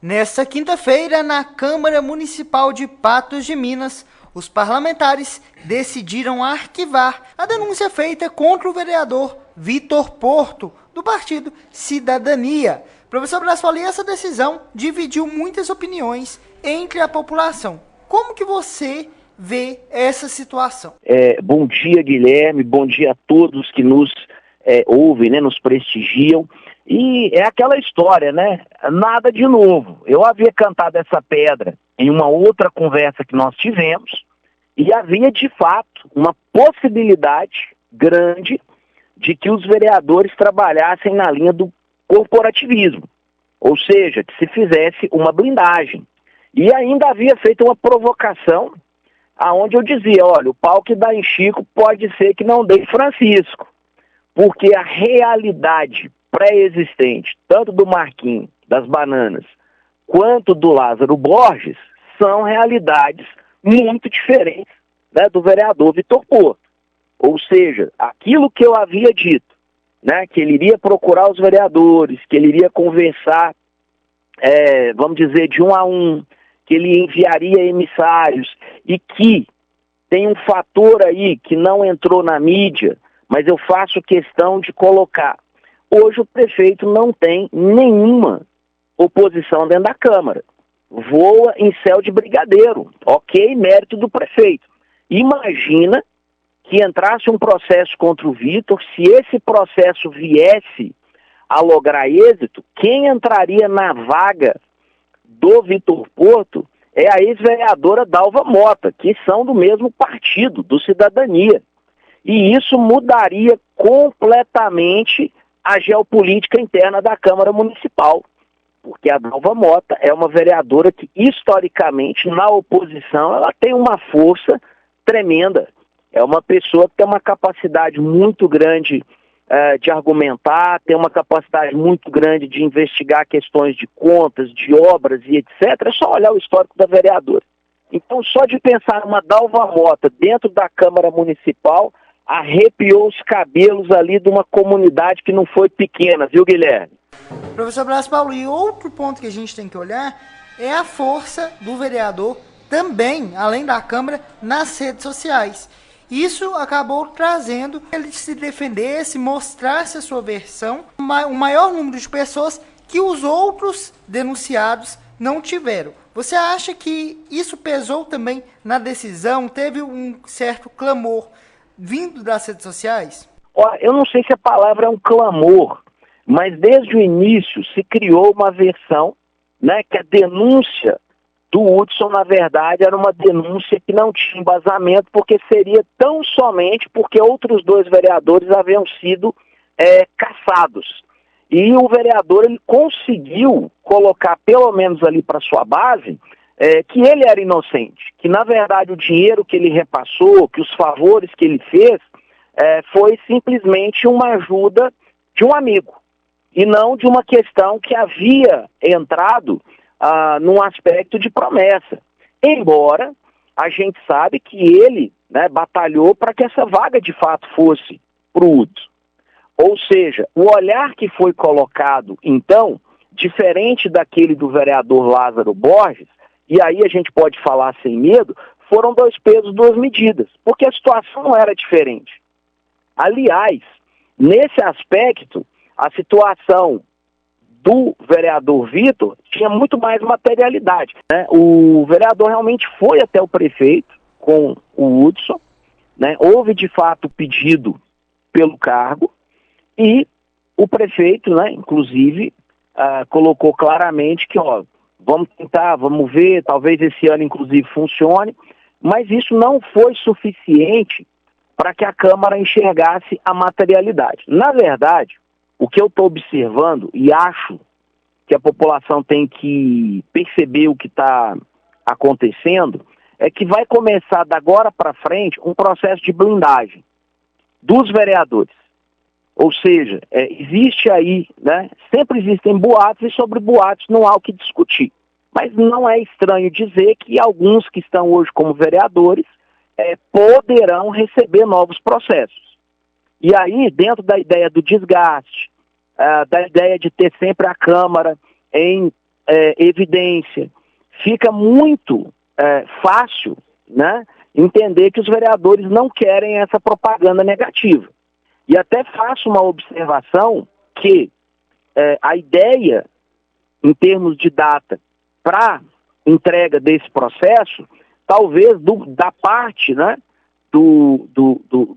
Nesta quinta-feira, na Câmara Municipal de Patos de Minas, os parlamentares decidiram arquivar a denúncia feita contra o vereador Vitor Porto, do partido Cidadania. Professor Brasfali, essa decisão dividiu muitas opiniões entre a população. Como que você vê essa situação? Bom dia, Guilherme, bom dia a todos que nos ouvem, né, nos prestigiam. E é aquela história, né? Nada de novo. Eu havia cantado essa pedra em uma outra conversa que nós tivemos e havia, de fato, uma possibilidade grande de que os vereadores trabalhassem na linha do corporativismo, ou seja, que se fizesse uma blindagem. E ainda havia feito uma provocação aonde eu dizia, olha, o pau que dá em Chico pode ser que não dê em Francisco, porque a realidade pré-existente, tanto do Marquinhos, das Bananas, quanto do Lázaro Borges, são realidades muito diferentes, né, do vereador Vitor Porto. Ou seja, aquilo que eu havia dito, né, que ele iria procurar os vereadores, que ele iria conversar, vamos dizer, de um a um, que ele enviaria emissários e que tem um fator aí que não entrou na mídia, mas eu faço questão de colocar. Hoje o prefeito não tem nenhuma oposição dentro da Câmara. Voa em céu de brigadeiro. Ok, mérito do prefeito. Imagina que entrasse um processo contra o Vitor, se esse processo viesse a lograr êxito, quem entraria na vaga do Vitor Porto é a ex-vereadora Dalva Mota, que são do mesmo partido, do Cidadania. E isso mudaria completamente a geopolítica interna da Câmara Municipal, porque a Dalva Mota é uma vereadora que, historicamente, na oposição, ela tem uma força tremenda. É uma pessoa que tem uma capacidade muito grande de argumentar, tem uma capacidade muito grande de investigar questões de contas, de obras e etc. É só olhar o histórico da vereadora. Então, só de pensar numa Dalva Mota dentro da Câmara Municipal, arrepiou os cabelos ali de uma comunidade que não foi pequena, viu, Guilherme? Professor Blas Paulo, e outro ponto que a gente tem que olhar é a força do vereador também, além da Câmara, nas redes sociais. Isso acabou trazendo ele se defendesse, mostrasse a sua versão, um maior número de pessoas que os outros denunciados não tiveram. Você acha que isso pesou também na decisão? Teve um certo clamor vindo das redes sociais? Olha, eu não sei se a palavra é um clamor, mas desde o início se criou uma versão, né, que a denúncia do Hudson, na verdade, era uma denúncia que não tinha embasamento, porque seria tão somente porque outros dois vereadores haviam sido caçados. E o vereador ele conseguiu colocar, pelo menos ali para sua base, que ele era inocente, que na verdade o dinheiro que ele repassou, que os favores que ele fez, foi simplesmente uma ajuda de um amigo, e não de uma questão que havia entrado num aspecto de promessa. Embora a gente sabe que ele, né, batalhou para que essa vaga de fato fosse para o Hudson. Ou seja, o olhar que foi colocado, então, diferente daquele do vereador Lázaro Borges, e aí a gente pode falar sem medo, foram dois pesos, duas medidas, porque a situação não era diferente. Aliás, nesse aspecto, a situação do vereador Vitor tinha muito mais materialidade, né? O vereador realmente foi até o prefeito com o Hudson, né? Houve de fato pedido pelo cargo e o prefeito, né, inclusive, colocou claramente que, ó, vamos tentar, vamos ver, talvez esse ano inclusive funcione, mas isso não foi suficiente para que a Câmara enxergasse a materialidade. Na verdade, o que eu estou observando e acho que a população tem que perceber o que está acontecendo é que vai começar da agora para frente um processo de blindagem dos vereadores. Ou seja, existe aí, né, sempre existem boatos e sobre boatos não há o que discutir. Mas não é estranho dizer que alguns que estão hoje como vereadores poderão receber novos processos. E aí, dentro da ideia do desgaste, da ideia de ter sempre a Câmara em evidência, fica muito fácil, né, entender que os vereadores não querem essa propaganda negativa. E até faço uma observação que a ideia, em termos de data, para entrega desse processo, talvez da parte, né, do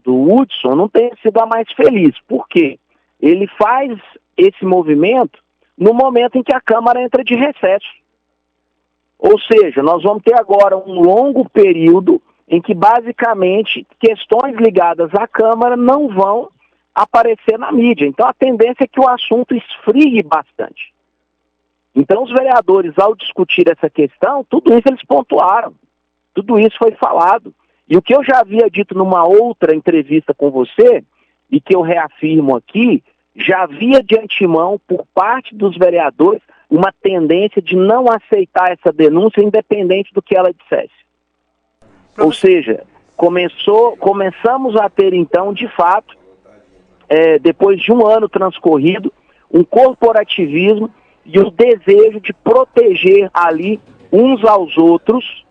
Hudson não tenha sido a mais feliz. Por quê? Ele faz esse movimento no momento em que a Câmara entra de recesso. Ou seja, nós vamos ter agora um longo período em que, basicamente, questões ligadas à Câmara não vão aparecer na mídia. Então, a tendência é que o assunto esfrie bastante. Então, os vereadores, ao discutir essa questão, tudo isso eles pontuaram. Tudo isso foi falado. E o que eu já havia dito numa outra entrevista com você, e que eu reafirmo aqui, já havia de antemão, por parte dos vereadores, uma tendência de não aceitar essa denúncia, independente do que ela dissesse. Ou seja, começamos a ter, então, de fato, depois de um ano transcorrido, um corporativismo e o desejo de proteger ali uns aos outros,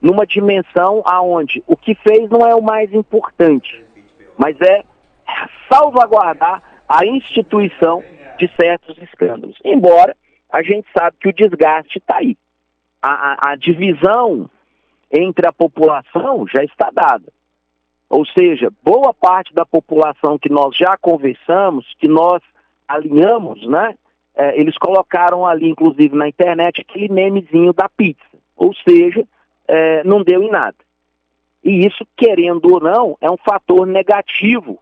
numa dimensão aonde o que fez não é o mais importante, mas é salvaguardar a instituição de certos escândalos. Embora a gente sabe que o desgaste está aí. A divisão entre a população já está dada. Ou seja, boa parte da população que nós já conversamos, que nós alinhamos, né? Eles colocaram ali, inclusive na internet, aquele memezinho da pizza. Ou seja, não deu em nada. E isso, querendo ou não, é um fator negativo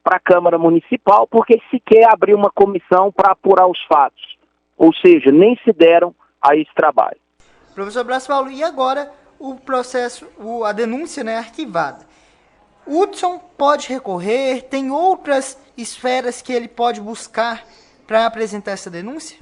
para a Câmara Municipal, porque se quer abrir uma comissão para apurar os fatos. Ou seja, nem se deram a esse trabalho. Professor Blas Paulo, e agora o processo, a denúncia, né, arquivada? O Hudson pode recorrer? Tem outras esferas que ele pode buscar para apresentar essa denúncia?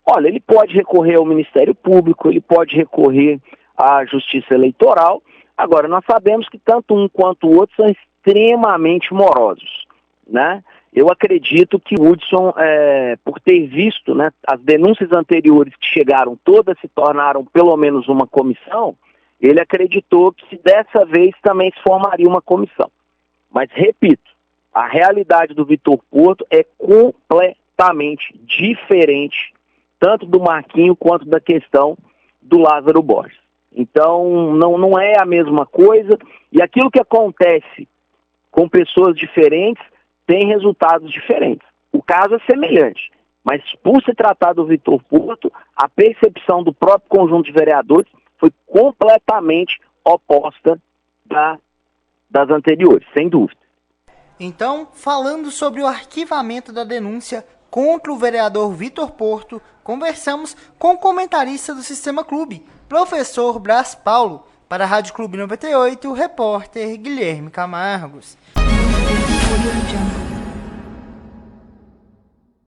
Olha, ele pode recorrer ao Ministério Público, ele pode recorrer à Justiça Eleitoral. Agora, nós sabemos que tanto um quanto o outro são extremamente morosos, né? Eu acredito que o Hudson, por ter visto, né, as denúncias anteriores que chegaram, todas se tornaram pelo menos uma comissão, ele acreditou que dessa vez também se formaria uma comissão. Mas, repito, a realidade do Vitor Porto é completamente diferente, tanto do Marquinho quanto da questão do Lázaro Borges. Então, não é a mesma coisa, e aquilo que acontece com pessoas diferentes tem resultados diferentes. O caso é semelhante, mas por se tratar do Vitor Porto, a percepção do próprio conjunto de vereadores foi completamente oposta das anteriores, sem dúvida. Então, falando sobre o arquivamento da denúncia contra o vereador Vitor Porto, conversamos com o comentarista do Sistema Clube, professor Blas Paulo. Para a Rádio Clube 98, o repórter Guilherme Camargos.